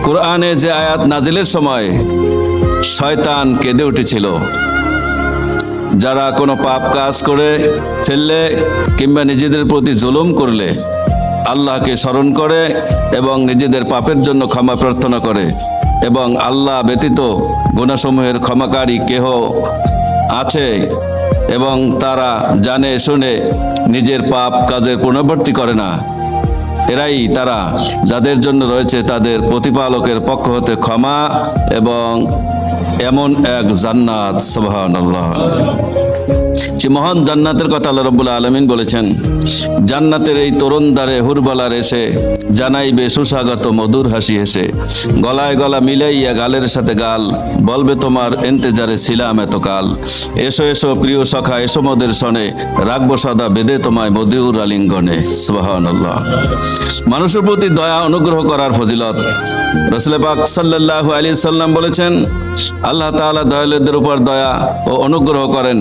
কোরআনে যে আয়াত নাজিলের সময় শয়তান কেঁদে উঠেছিল, যারা কোনো পাপ কাজ করে ফেললে কিংবা নিজেদের প্রতি জুলুম করলে আল্লাহকে স্মরণ করে এবং নিজেদের পাপের জন্য ক্ষমা প্রার্থনা করে এবং আল্লাহ ব্যতীত গুনাহসমূহের ক্ষমাকারী কেহ আছে এবং তারা জানে শুনে নিজের পাপ কাজের পুনরাবৃত্তি করে না, এরাই তারা যাদের জন্য রয়েছে তাদের প্রতিপালকের পক্ষ হতে ক্ষমা এবং এমন এক জান্নাত। সুবহানাল্লাহ। যে মহান জান্নাতের কথা আল্লাহ রাব্বুল আলামিন বলেছেন, জান্নাতের এই তরুণ দ্বারে হুরবালার এসে জানাইবে সুস্বাগত মধুর হাসি হেসে, গলায় গলা মিলাইয়া গালের সাথে গাল, বলবে তোমার ইন্তেজারে ছিলাম এতকাল, এসো এসো প্রিয় সখা এসো মোদের সনে, রাখবো সদা বেঁধে তোমায় মধুর আলিঙ্গনে। সুবহানাল্লাহ। মানুষের প্রতি দয়া অনুগ্রহ করার ফজিলত রাসূল পাক সাল্লাল্লাহু আলাইহি সাল্লাম বলেছেন, আল্লাহ তাআলা দয়ালুদের উপর দয়া ও অনুগ্রহ করেন,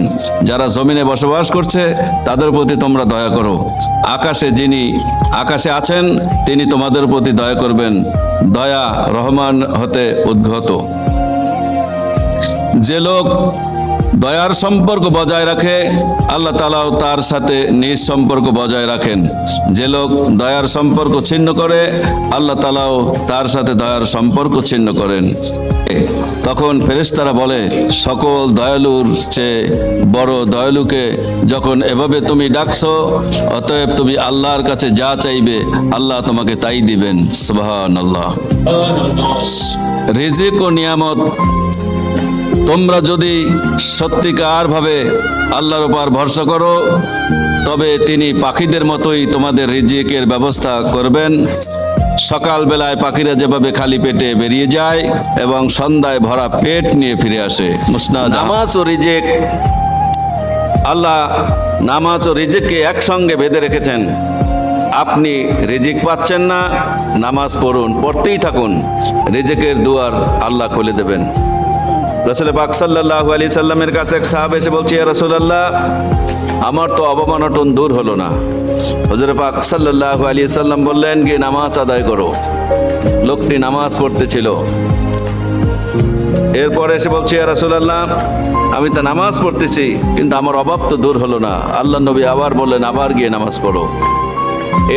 যারা জমিনে বসবাস করছে তাদের প্রতি তোমরা দয়া করো, যিনি আকাশে আছেন তিনি তোমাদের প্রতি দয়া করবেন, দয়া রহমান হতে উদ্গত। যে লোক দয়ার সম্পর্ক বজায় রাখে আল্লাহ তাআলাও তার সাথে নিজ সম্পর্ক বজায় রাখেন, যে লোক দয়ার সম্পর্ক ছিন্ন করে আল্লাহ তাআলাও তার সাথে দয়ার সম্পর্ক ছিন্ন করেন। তখন ফেরেশতারা বলে, সকল দয়ালুর চেয়ে বড় দয়ালুকে যখন এভাবে তুমি ডাকছো, অতএব তুমি আল্লাহর কাছে যা চাইবে আল্লাহ তোমাকে তাই দিবেন। সুবহানাল্লাহ। রিজিক ও নিয়ামত তোমরা যদি সত্যিকার ভাবে আল্লাহর উপর ভরসা করো তবে তিনি পাখিদের মতোই তোমাদের রিজিকের ব্যবস্থা করবেন। সকাল বেলায় পাখিরা যেভাবে খালি পেটে বেরিয়ে যায় এবং সন্ধ্যায় ভরা পেট নিয়ে ফিরে আসে। মুসনাদ। নামাজ ও রিজিক, আল্লাহ নামাজ ও রিজিককে একসঙ্গে বেঁধে রেখেছেন। আপনি রিজিক পাচ্ছেন না, নামাজ পড়ুন, পড়তেই থাকুন, রিজিকের দুয়ার আল্লাহ খুলে দেবেন। রাসূল পাক সাল্লাল্লাহু আলাইহি সাল্লামের কাছে এক সাহাবা এসে বলছে, ইয়া রাসূলুল্লাহ, আমার তো অবমাননা দূর হলো না। হুজুর পাক সাল্লাল্লাহু আলাইহি সাল্লাম বললেন, গিয়ে নামাজ আদায় করো। লোকটি নামাজ পড়তেছিল। এরপরে এসে বলছে, ইয়া রাসূলুল্লাহ, আমি তো নামাজ পড়তেছি কিন্তু আমার অভাব তো দূর হলো না। আল্লাহ নবী আবার বললেন, আবার গিয়ে নামাজ পড়ো।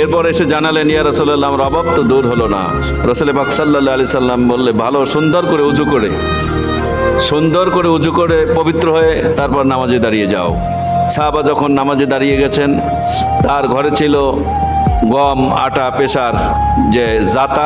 এরপর এসে জানালেন, ইয়া রাসূলুল্লাহ, আমার অভাব তো দূর হলো না। রাসূল পাক সাল্লাল্লাহু আলাইহি সাল্লাম বললে, ভালো, সুন্দর করে উযু করে পবিত্র হয়ে তারপর নামাজে দাঁড়িয়ে যাও। সাহাবা যখন নামাজে দাঁড়িয়ে গেছেন, তার ঘরে ছিল গম, আটা পেশার যে জাতা